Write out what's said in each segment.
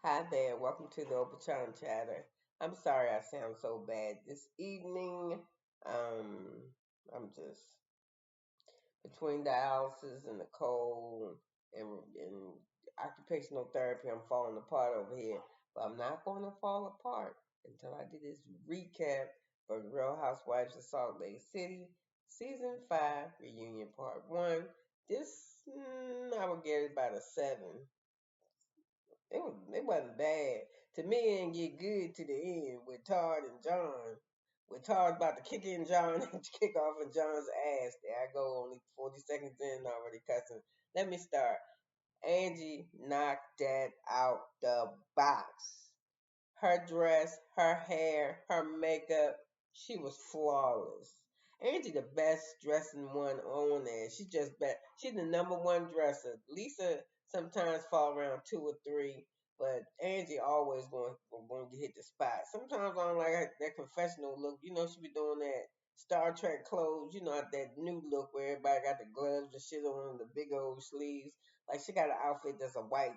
Hi there, welcome to the Obachanchatter. I'm sorry I sound so bad this evening. Um, I'm just between dialysis and the cold and occupational therapy. I'm falling apart over here, but I'm not going to fall apart until I do this recap for the Real Housewives of Salt Lake City, Season 5, Reunion Part 1. This, I would get it about a 7. It wasn't bad. To me, it didn't get good to the end with Todd and John. With Todd about to kick in John and kick off in John's ass. There I go, only 40 seconds in already cussing. Let me start. Angie knocked that out the box. Her dress, her hair, her makeup, she was flawless. Angie the best dressing one on there. She just bet she's the number one dresser. Lisa sometimes fall around two or three, but Angie always going to hit the spot. Sometimes I don't like that confessional look. You know she be doing that Star Trek clothes. You know that new look where everybody got the gloves and shit on and the big old sleeves. Like she got an outfit that's a white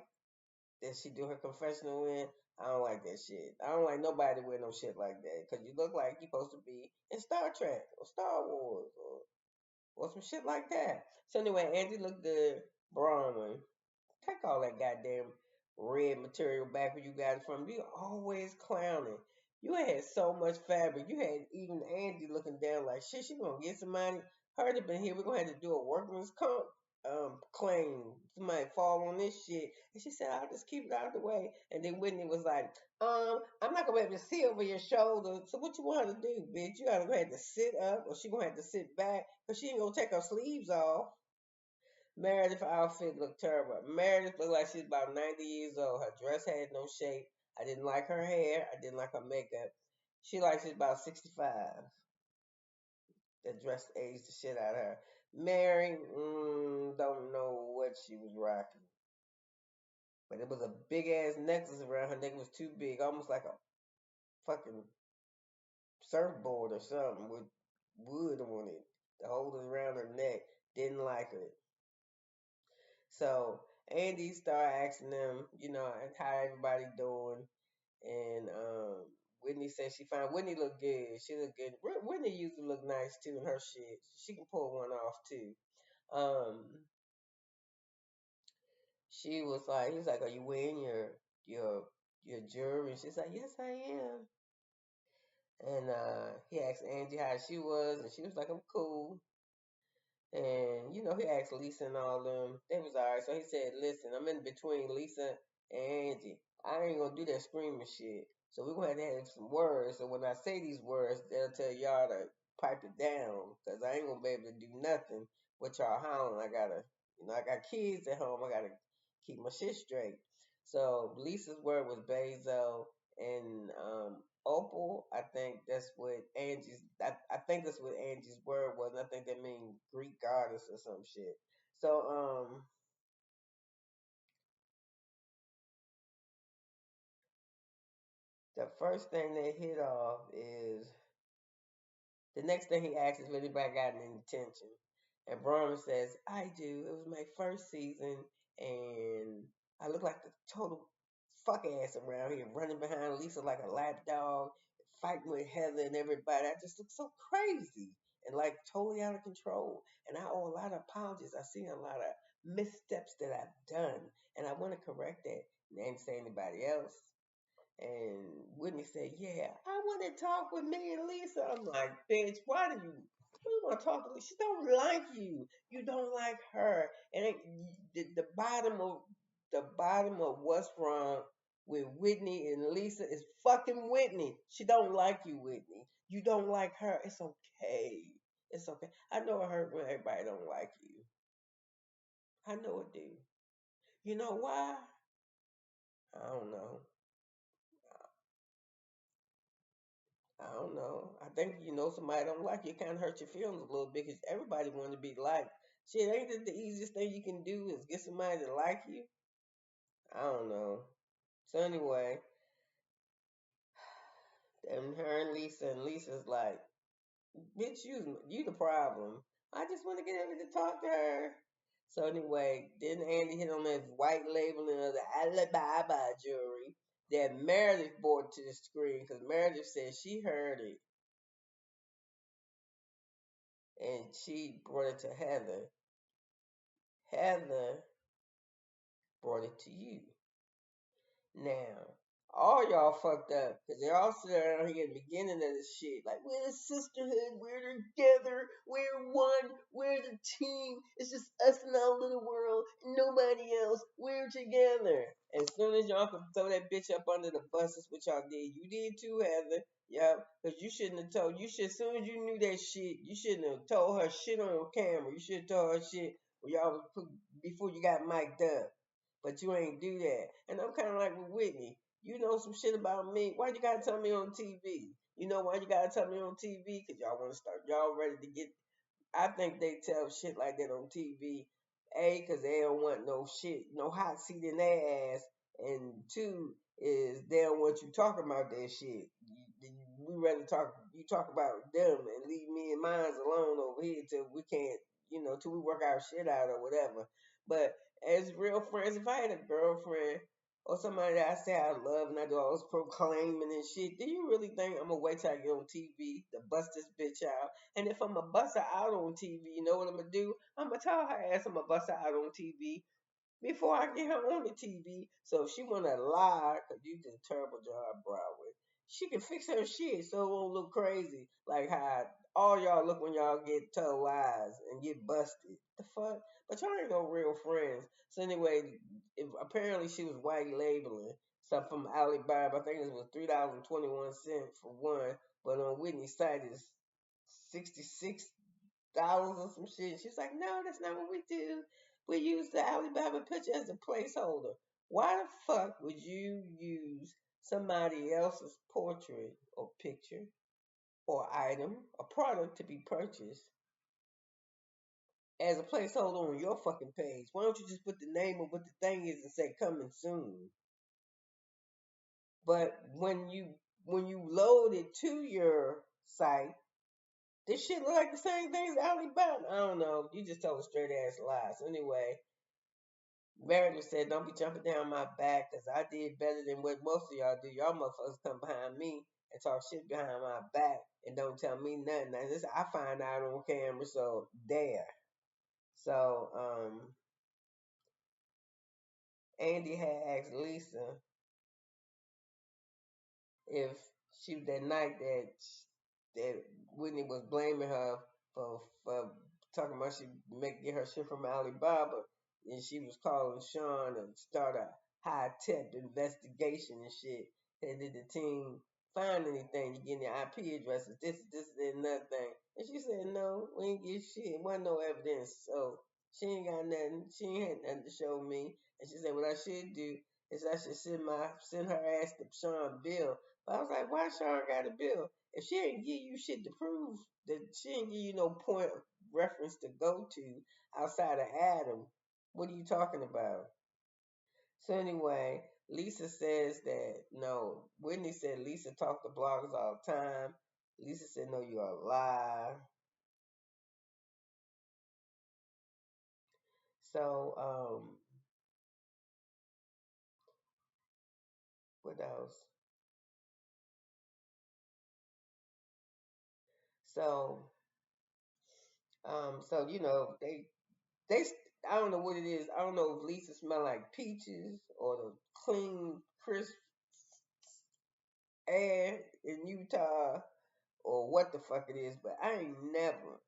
that she do her confessional in. I don't like that shit. I don't like nobody wear no shit like that because you look like you're supposed to be in Star Trek or Star Wars or some shit like that. So anyway, Angie looked good. Bronwyn, take all that goddamn red material back where you got it from. You always clowning. You had so much fabric. You had even Angie looking down like shit. She gonna get somebody. Heard it been here. We're gonna have to do a workman's comp claim. Somebody fall on this shit. And she said, I'll just keep it out of the way. And then Whitney was like, I'm not gonna be able to see over your shoulder. So what you want her to do, bitch? You gotta go ahead to sit up or she gonna have to sit back because she ain't gonna take her sleeves off. Meredith's outfit looked terrible. Meredith looked like she's about 90 years old. Her dress had no shape. I didn't like her hair. I didn't like her makeup. She like she's about 65. That dress aged the shit out of her. Mary, don't know what she was rocking. But it was a big ass necklace around her neck. It was too big, almost like a fucking surfboard or something with wood on it to hold it around her neck. Didn't like it. So Andy started asking them, how everybody doing, and Whitney said she found Whitney looked good. She looked good. Whitney usually look nice too in her shit. She can pull one off too. Um, she was like, he was like, "Are you wearing your your jewelry?" And she's like, "Yes, I am." And he asked Angie how she was, and she was like, "I'm cool." And he asked Lisa and all them. They was alright. So he said, "Listen, I'm in between Lisa and Angie. I ain't gonna do that screaming shit. So we're gonna have to have some words. So when I say these words, they'll tell y'all to pipe it down, cause I ain't gonna be able to do nothing with y'all howling. I got kids at home. I gotta keep my shit straight." So Lisa's word was Bezo, and Opal, I think that's what Angie's. I think that's what Angie's word was. And I think that means Greek goddess or some shit. So the first thing they hit off is the next thing he asks is if anybody got any attention, and Braun says, "I do. It was my first season, and I look like the total fuck ass around here, running behind Lisa like a lap dog, fighting with Heather and everybody. I just look so crazy and like totally out of control. And I owe a lot of apologies. I've seen a lot of missteps that I've done, and I want to correct that." And I didn't say anybody else. And Whitney said, "Yeah, I want to talk with me and Lisa." I'm like, "Bitch, why you want to talk to Lisa? She don't like you. You don't like her." And the bottom of what's wrong with Whitney and Lisa is fucking Whitney. She don't like you, Whitney. You don't like her. It's okay. It's okay. I know it hurt when everybody don't like you. I know it do. You know why? I don't know. I don't know. I think somebody don't like you, it kind of hurt your feelings a little bit because everybody want to be liked. Shit, ain't it the easiest thing you can do is get somebody to like you? I don't know. So anyway, and her and Lisa's like, "Bitch, you the problem. I just want to get able to talk to her." So anyway, then Andy hit on that white labeling of the Alibaba jewelry that Meredith brought to the screen because Meredith said she heard it and she brought it to Heather. Heather brought it to you. Now, all y'all fucked up because they're all sitting around here at the beginning of this shit. Like, we're a sisterhood, we're together, we're one, we're the team. It's just us in our little world, nobody else. We're together. As soon as y'all could throw that bitch up under the bus, that's what y'all did. You did too, Heather. Yep, because you shouldn't have told. You should, as soon as you knew that shit, you shouldn't have told her shit on camera. You should have told her shit when y'all was put, before you got mic'd up. But you ain't do that. And I'm kind of like with Whitney. You know some shit about me. Why you gotta tell me on TV? You know why you gotta tell me on TV? Because y'all want to start. Y'all ready to get. I think they tell shit like that on TV. A, because they don't want no shit, no hot seat in their ass. And two, is they don't want you talking about that shit. We rather talk, you talk about them and leave me and mine alone over here till we can't, till we work our shit out or whatever. But as real friends, if I had a girlfriend or somebody that I say I love and I do all this proclaiming and shit, do you really think I'm gonna wait till I get on TV to bust this bitch out? And if I'm gonna bust her out on TV, you know what I'm gonna do? I'm gonna tell her ass I'm gonna bust her out on TV before I get her on the TV. So if she wanna lie, cause you did a terrible job, Broadway, she can fix her shit so it won't look crazy. Like how all y'all look when y'all get told lies and get busted. The fuck? But y'all ain't no real friends. So anyway, apparently she was white labeling something from Alibaba. I think it was $3.21 for one, but on Whitney's site it's $66 or some shit. She's like, no, that's not what we do. We use the Alibaba picture as a placeholder. Why the fuck would you use somebody else's portrait or picture or item or product to be purchased as a placeholder on your fucking page? Why don't you just put the name of what the thing is and say coming soon? But when you load it to your site, this shit look like the same thing as Alibaba. I don't know. You just told a straight ass lie. So anyway, Meredith said, "Don't be jumping down my back, 'cause I did better than what most of y'all do. Y'all motherfuckers come behind me and talk shit behind my back and don't tell me nothing. Now, this I find out on camera, so there." So Andy had asked Lisa if she that night that Whitney was blaming her for talking about she get her shit from Alibaba, and she was calling Sean to start a high tech investigation and shit. And did the team find anything? You getting your IP addresses, this, and another thing. And she said, no, we ain't get shit. Wasn't no evidence. So she ain't got nothing. She ain't had nothing to show me. And she said, what I should do is I should send her ass to Sean Bill. But I was like, why Sean got a bill? If she ain't give you shit to prove, that she ain't give you no point of reference to go to outside of Adam, what are you talking about? So anyway, Lisa says that no. Whitney said Lisa talked to bloggers all the time. Lisa said no, you're a lie. So what else? So so they I don't know what it is. I don't know if Lisa smell like peaches or the clean, crisp air in Utah or what the fuck it is, but I ain't never.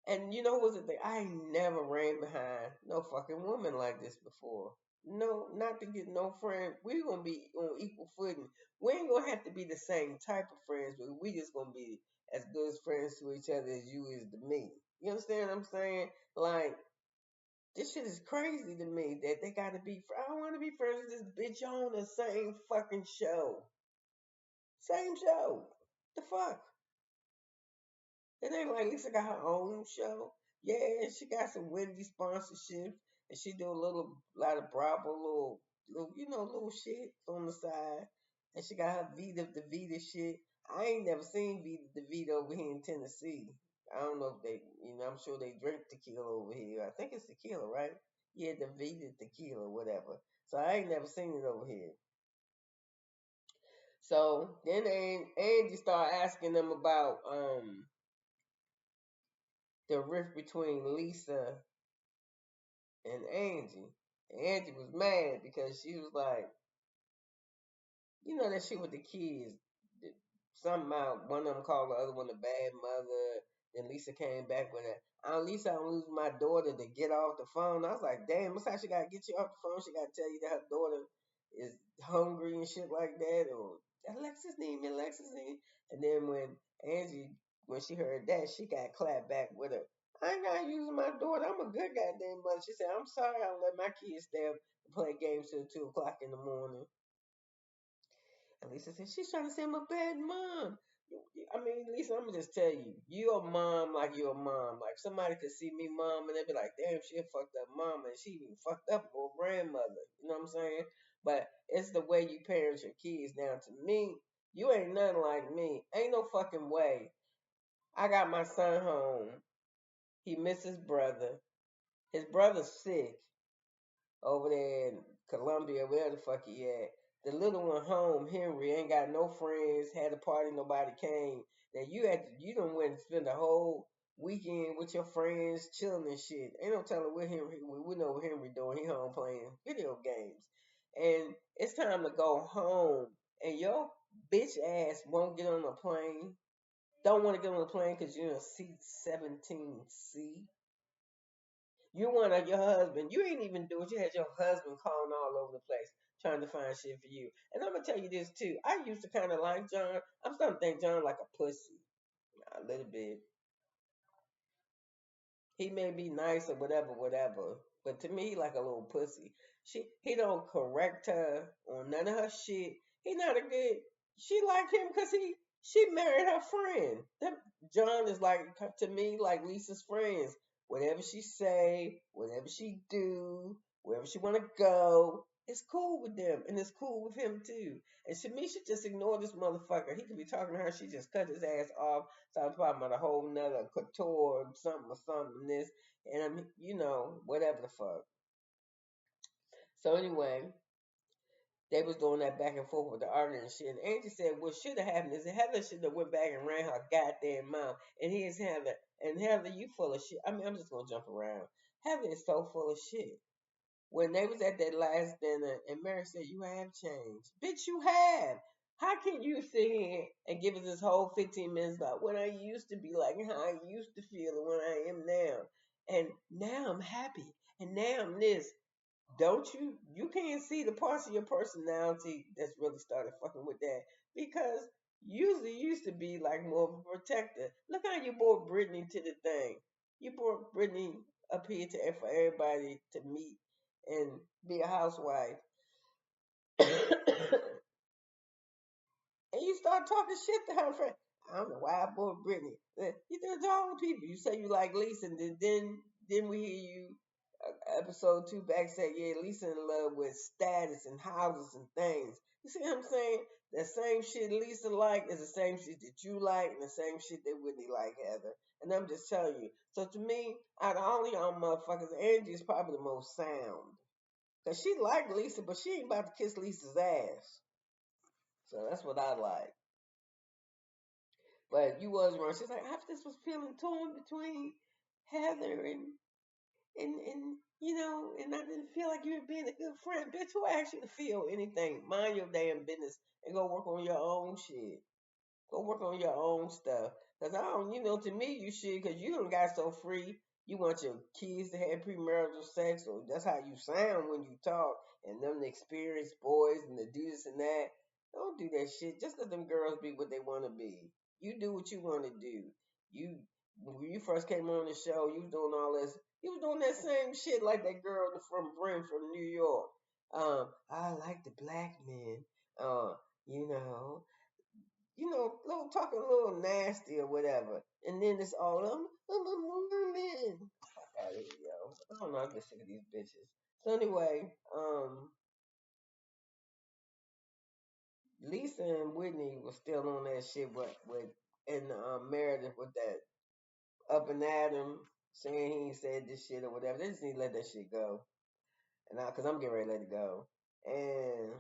And you know what's the thing? I ain't never ran behind no fucking woman like this before. No, not to get no friend. We gonna be on equal footing. We ain't gonna have to be the same type of friends, but we just gonna be as good as friends to each other as you is to me. You understand what I'm saying? Like, this shit is crazy to me that they gotta be. I don't want to be friends with this bitch on the same fucking show. Same show. The fuck? It ain't like Lisa got her own show. Yeah, she got some Wendy sponsorships, and she do a lot of Bravo, little shit on the side. And she got her Vita the Vita shit. I ain't never seen Vita the Vita over here in Tennessee. I don't know if they, I'm sure they drink tequila over here. I think it's tequila, right? Yeah, the Vita tequila, whatever. So I ain't never seen it over here. So then Angie started asking them about the rift between Lisa and Angie. And Angie was mad because she was like, that shit with the kids. Somehow one of them called the other one a bad mother. Then Lisa came back with it. At least I don't lose my daughter to get off the phone. I was like, damn, what's how she gotta get you off the phone? She gotta tell you that her daughter is hungry and shit like that, or Alexis need me, Alexis need. And then when she heard that, she got clapped back with her. I ain't gotta use my daughter. I'm a good goddamn mother. She said, I'm sorry I don't let my kids stay up and play games till 2 o'clock in the morning. And Lisa said, she's trying to say I'm a bad mom. I mean, Lisa, I'm gonna just tell you, you're a mom like you're a mom. Like somebody could see me mom and they'd be like, damn, she a fucked up mom and she even fucked up for a grandmother. You know what I'm saying? But it's the way you parent your kids. Now to me, you ain't nothing like me. Ain't no fucking way. I got my son home. He missed his brother. His brother's sick over there in Columbia, where the fuck he at. The little one home, Henry, ain't got no friends, had a party, nobody came. Now you done went and spend the whole weekend with your friends, chilling and shit. Ain't no telling what Henry, we know what Henry doing. He home playing video games. And it's time to go home. And your bitch ass won't get on a plane. Don't want to get on a plane because you're in seat 17C. You wanted your husband. You ain't even do it. You had your husband calling all over the place trying to find shit for you. And I'm gonna tell you this too. I used to kind of like John. I'm starting to think John like a pussy a little bit. He may be nice or whatever, whatever. But to me, he like a little pussy. He don't correct her on none of her shit. He not a good. She like him because she married her friend. That John is like to me like Lisa's friends. Whatever she say, whatever she do, wherever she wanna go, it's cool with them and it's cool with him too. And to me, she just ignore this motherfucker. He could be talking to her. She just cut his ass off. So I'm talking about a whole nother couture or something this. And I'm, whatever the fuck. So anyway, they was doing that back and forth with the arguing and shit. And Angie said, what should have happened is that Heather should have went back and ran her goddamn mouth. And here's Heather. And Heather, you full of shit. I mean, I'm just gonna jump around. Heather is so full of shit. When they was at that last dinner and Mary said, you have changed. Bitch, you have. How can you sit here and give us this whole 15 minutes about what I used to be like and how I used to feel and what I am now? And now I'm happy. And now I'm this. Don't you can't see the parts of your personality that's really started fucking with that. Because usually you used to be like more of a protector. Look how you brought Brittany to the thing. You brought Brittany up here for everybody to meet and be a housewife. And you start talking shit to her friend. I don't know why I bought Brittany. You did to all the people. You say you like Lisa, and then we hear you episode 2 back say, yeah, Lisa in love with status and houses and things. You see what I'm saying? The same shit Lisa like is the same shit that you like and the same shit that Whitney like, Heather. And I'm just telling you. So to me, out of all y'all motherfuckers, Angie is probably the most sound. Cause she like Lisa, but she ain't about to kiss Lisa's ass. So that's what I like. But you was wrong. She's like, I just was feeling torn between Heather and and I didn't feel like you were being a good friend. Bitch, who asked you to feel anything? Mind your damn business and go work on your own shit. Go work on your own stuff. Cause I don't, to me you should, cause you don't got so free. You want your kids to have premarital sex, or that's how you sound when you talk, and them the experienced boys and the do this and that. Don't do that shit. Just let them girls be what they want to be. You do what you want to do. You when you first came on the show, you was doing all this. You was doing that same shit like that girl from Bryn from New York. I like the black men. You know, little talking a little nasty or whatever. And then it's all I'm a woman. Fuck out of here, yo. I don't know, I'm just sick of these bitches. So anyway, Lisa and Whitney was still on that shit with and Meredith with that up and at him, saying he ain't said this shit or whatever. They just need to let that shit go. And cause I'm getting ready to let it go. And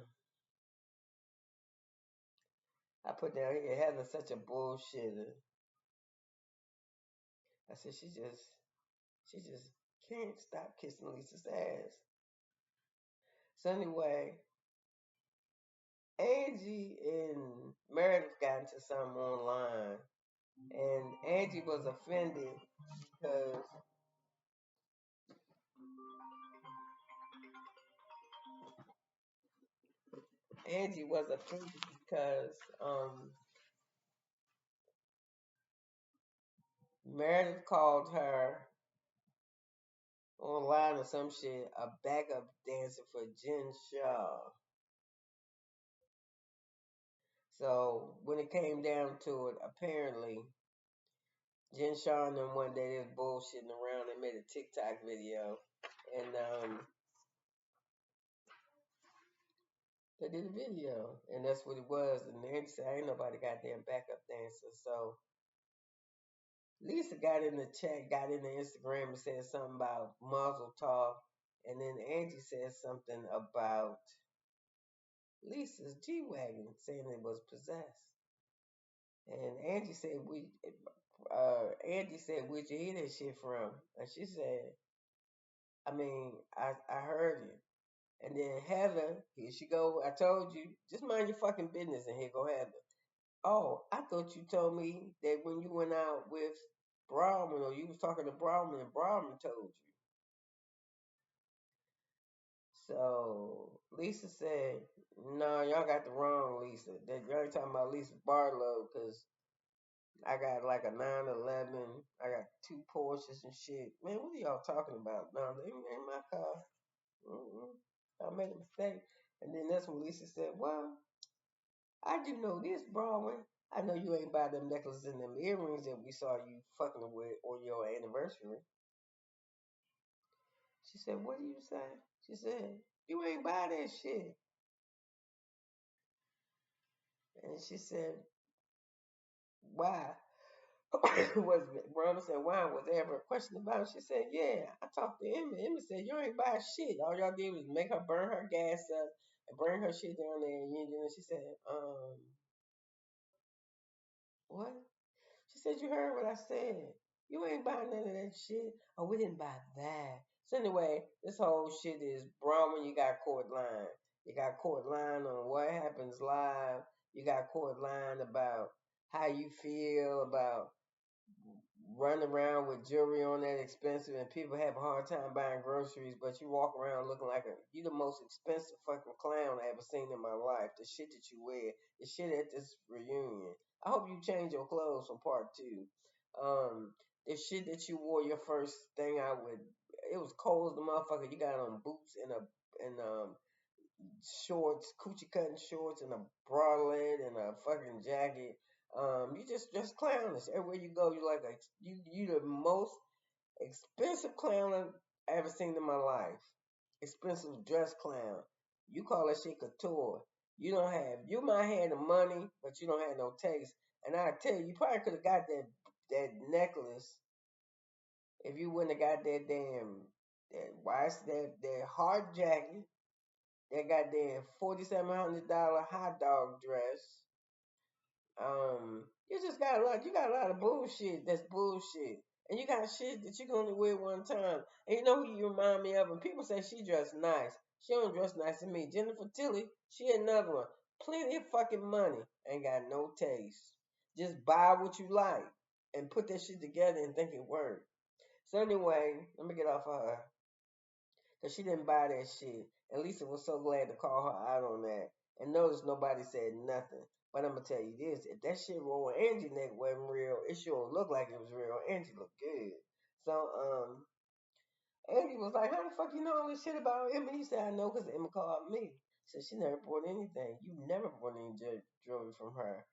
I put down here, Heather's such a bullshitter. I said she just can't stop kissing Lisa's ass. So anyway, Angie and Meredith got into something online, and Angie was offended because Angie was offended because Meredith called her online or some shit a backup dancer for Jen Shaw. So when it came down to it, apparently Jen Shaw and them one day they was bullshitting around. They made a TikTok video, and they did a video, and that's what it was. And they said, "Ain't nobody goddamn backup dancer." So Lisa got in the chat, got in the Instagram, and said something about muzzle talk, and then Angie said something about Lisa's G wagon, saying it was possessed. And Angie said, "Where'd you hear that shit from?" And she said, "I mean, I heard it." And then Heather, here she go. I told you, just mind your fucking business. And here go Heather. Oh, I thought you told me that when you went out with Brahman, or you was talking to Brahman, and Brahman told you. So Lisa said, "No, y'all got the wrong Lisa. That y'all ain't talking about Lisa Barlow, because I got like a 911. I got two Porsches and shit. Man, what are y'all talking about? No, they ain't my car. I made a mistake." And then that's when Lisa said, "Well, I do know this, Broadway. I know you ain't buy them necklaces and them earrings that we saw you fucking with on your anniversary." She said, "What do you say?" She said, "You ain't buy that shit." And she said, "Why?" was Brahma said, "Why? Was there ever a question about it?" She said, "Yeah, I talked to Emma. Emma said, you ain't buy shit. All y'all did was make her burn her gas up and bring her shit down there in Union." And she said, what? She said, "You heard what I said. You ain't buy none of that shit." "Oh, we didn't buy that." So anyway, this whole shit is Brahma. You got court line. You got court line on what happens live. You got court line about how you feel about running around with jewelry on that expensive, and people have a hard time buying groceries, but you walk around looking like you the most expensive fucking clown I ever seen in my life. The shit that you wear, the shit at this reunion. I hope you change your clothes for part two. The shit that you wore your first thing out with, it was cold as the motherfucker. You got on boots and shorts, coochie cutting shorts, and a bralette and a fucking jacket. You just clownish everywhere you go. You like you the most expensive clown I've ever seen in my life. Expensive dress clown. You call that shit couture. You might have the money, but you don't have no taste. And I tell you, you probably could have got that necklace if you wouldn't have got that hard jacket, that goddamn $4,700 hot dog dress. You just got a lot. You got a lot of bullshit. That's bullshit. And you got shit that you can only wear one time. And you know who you remind me of? And people say she dressed nice. She don't dress nice to me. Jennifer Tilly, she another one. Plenty of fucking money. Ain't got no taste. Just buy what you like and put that shit together and think it worked. So anyway, let me get off of her. Because she didn't buy that shit. And Lisa was so glad to call her out on that. And notice nobody said nothing. But I'm going to tell you this. If that shit roll on Angie's neck wasn't real, it sure looked like it was real. Angie looked good. So, Angie was like, "How the fuck you know all this shit about Emma?" He said, "I know because Emma called me." Said she never bought anything. You never bought any jewelry from her.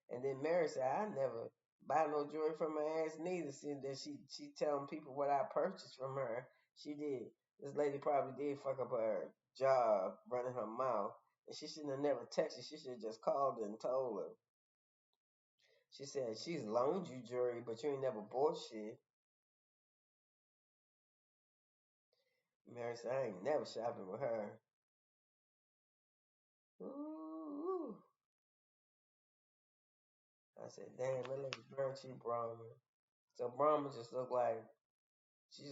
And then Mary said, "I never buy no jewelry from her ass neither." Seeing that she telling people what I purchased from her. She did. This lady probably did fuck up her job running her mouth. And she shouldn't have never texted. She should have just called her and told her. She said she's loaned you jewelry, but you ain't never bought shit. Mary said, I ain't never shopping with her. Ooh. I said, damn, that lady burnt you, Brahma. So Brahma just looked like she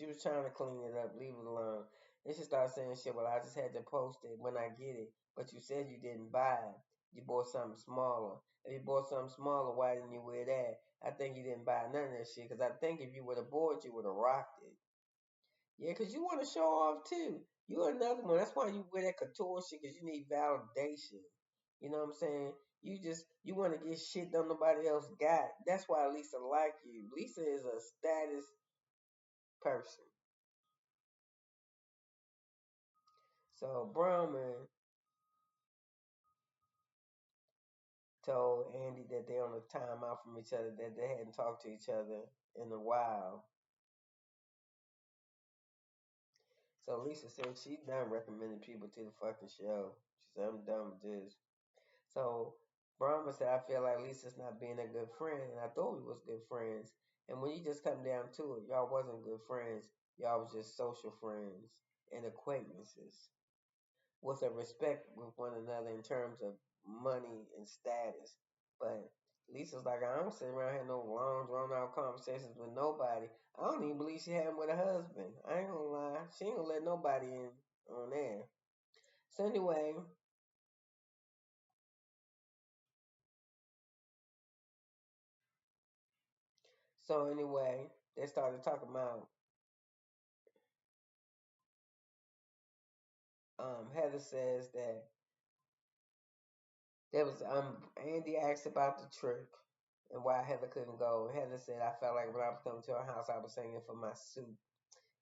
was trying to clean it up, leave it alone. Then she started saying shit, well, I just had to post it when I get it. But you said you didn't buy it. You bought something smaller. If you bought something smaller, why didn't you wear that? I think you didn't buy none of that shit, because I think if you would have bought, you would have rocked it. Yeah, because you want to show off too. You're another one. That's why you wear that couture shit, because you need validation. You know what I'm saying? You want to get shit that nobody else got. That's why Lisa like you. Lisa is a status person. So Brahman told Andy that they're on a timeout from each other, that they hadn't talked to each other in a while. So Lisa said she done recommending people to the fucking show. She said, I'm done with this. So Brahma said, I feel like Lisa's not being a good friend, and I thought we was good friends. And when you just come down to it, y'all wasn't good friends. Y'all was just social friends and acquaintances with a respect with one another in terms of money and status. But Lisa's like, I don't sit around having no long, drawn out conversations with nobody. I don't even believe she had them with her husband. I ain't gonna lie. She ain't gonna let nobody in on there. So anyway, they started talking about Heather says that there was Andy asked about the trip and why Heather couldn't go. Heather said, I felt like when I was coming to her house I was singing for my suit.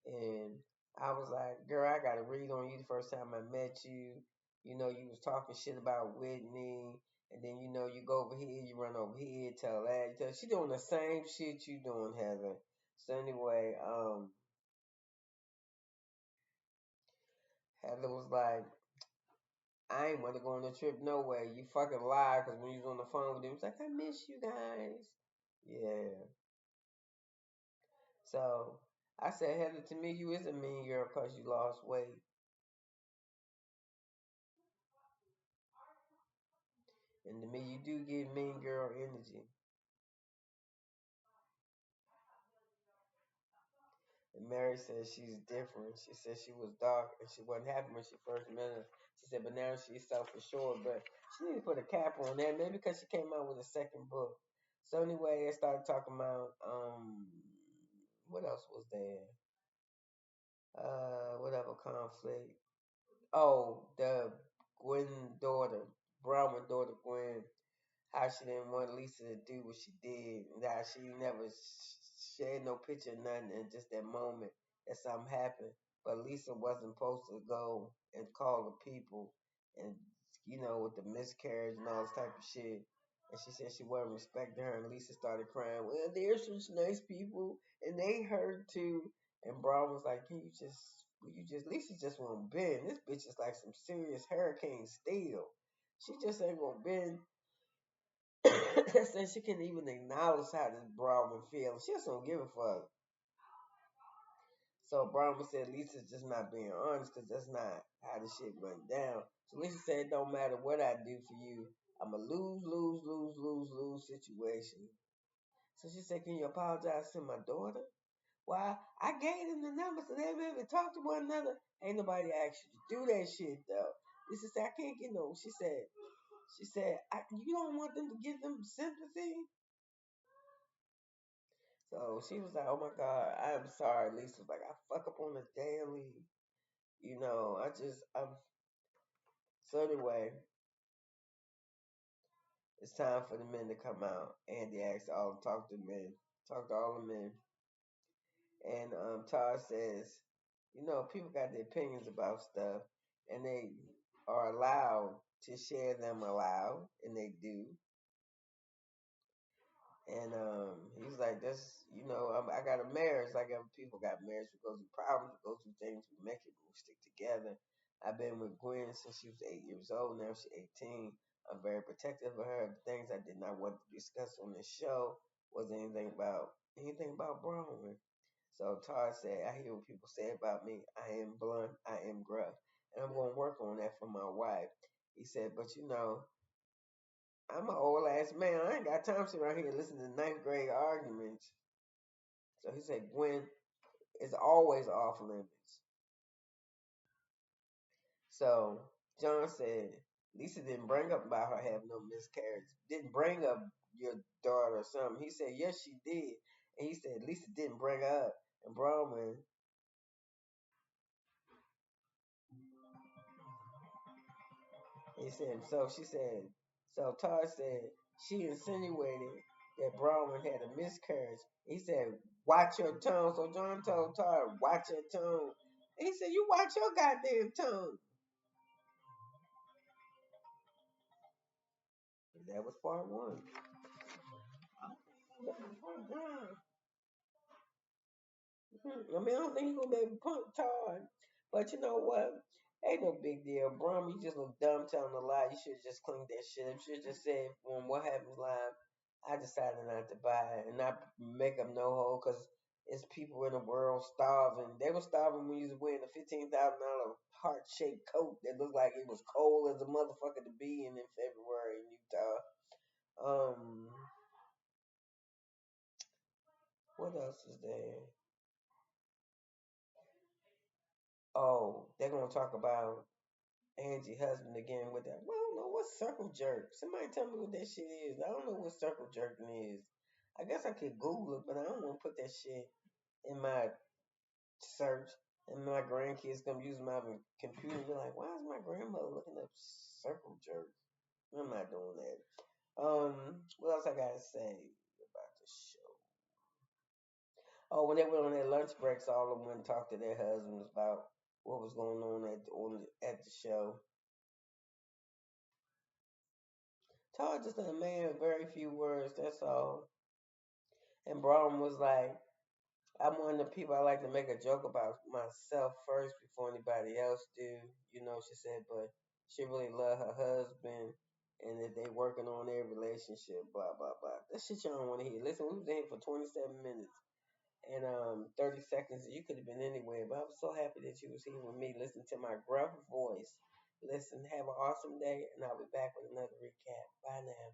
And I was like, girl, I got to read on you the first time I met you. You know, you was talking shit about Whitney. And then, you know, you go over here, you run over here, tell that. You tell, she doing the same shit you doing, Heather. So anyway, Heather was like, I ain't want to go on the trip no way. You fucking lied because when you was on the phone with him, it's like, I miss you guys. Yeah. So I said, Heather, to me, you is a mean girl because you lost weight. And to me, you do give mean girl energy. And Mary says she's different. She said she was dark and she wasn't happy when she first met her. She said, but now she's self-assured. But she need to put a cap on that, maybe because she came out with a second book. So anyway, they started talking about what else was there? Whatever conflict. Oh, the Gwen daughter, Brahma daughter Gwen, how she didn't want Lisa to do what she did, and how she never shared no picture, nothing, and just that moment that something happened. But Lisa wasn't supposed to go and call the people, and with the miscarriage and all this type of shit. And she said she wasn't respecting her, and Lisa started crying. Well, there's some nice people, and they hurt too. And Braun was like, Lisa just won't bend. This bitch is like some serious hurricane steel. She just ain't gonna bend. Said she can't even acknowledge how this Brahma feels. She just don't give a fuck. So Brahma said Lisa's just not being honest because that's not how the shit went down. So Lisa said it don't matter what I do for you. I'm a lose, lose, lose, lose, lose situation. So she said, can you apologize to my daughter? Why? I gave them the numbers so they maybe talk to one another. Ain't nobody asked you to do that shit though. Lisa said, I can't get no. She said, you don't want them to give them sympathy? So she was like, "Oh my God, I'm sorry." Lisa was like, "I fuck up on the daily, I just, I'm." So anyway, it's time for the men to come out. Andy asked all talk to men, talk to all the men, and Todd says, people got their opinions about stuff, and they are allowed to share them aloud, and they do. And he's like, "That's I got a marriage like other people got marriage. We go through problems, we go through things, we make it, we stick together. I've been with Gwen since she was 8 years old. Now she's 18. I'm very protective of her. The things I did not want to discuss on this show was anything about Bronwyn. So Todd said, I hear what people say about me. I am blunt, I am gruff. And I'm gonna work on that for my wife. He said, but I'm an old ass man. I ain't got time to sit around here listening to ninth grade arguments. So he said, Gwen is always off limits. So John said, Lisa didn't bring up about her having no miscarriage. Didn't bring up your daughter or something. He said, yes, she did. And he said, Lisa didn't bring her up. And Bronwyn, he said, so Todd said, she insinuated that Bronwyn had a miscarriage. He said, watch your tongue. So John told Todd, watch your tongue. And he said, you watch your goddamn tongue. That was part one. I mean, I don't think he's gonna be able to punk Todd. But you know what? Ain't no big deal. Brom, you just look dumb telling a lie. You should have just cleaned that shit up. You should have just said, when what happens live, I decided not to buy it and not make up no hole because it's people in the world starving. They were starving when you was wearing a $15,000 heart shaped coat that looked like it was cold as a motherfucker to be in February in Utah. What else is there? Oh, they're gonna talk about Angie husband again with that. Well, I don't know what's circle jerk. Somebody tell me what that shit is. I don't know what circle jerking is. I guess I could Google it, but I don't want to put that shit in my search. And my grandkids gonna use my computer and be like, "Why is my grandmother looking up circle jerk?" I'm not doing that. What else I gotta say about the show? Oh, when they went on their lunch breaks, all of them went and talked to their husbands about what was going on at the show. Todd just a man of very few words, that's all. And Braun was like, I'm one of the people I like to make a joke about myself first before anybody else do. She said, but she really love her husband and that they working on their relationship, blah, blah, blah. That shit you don't want to hear. Listen, we was in here for 27 minutes and 30 seconds. You could have been anywhere, but I was so happy that you was here with me listening to my gruff voice. Listen, have an awesome day, and I'll be back with another recap. Bye now.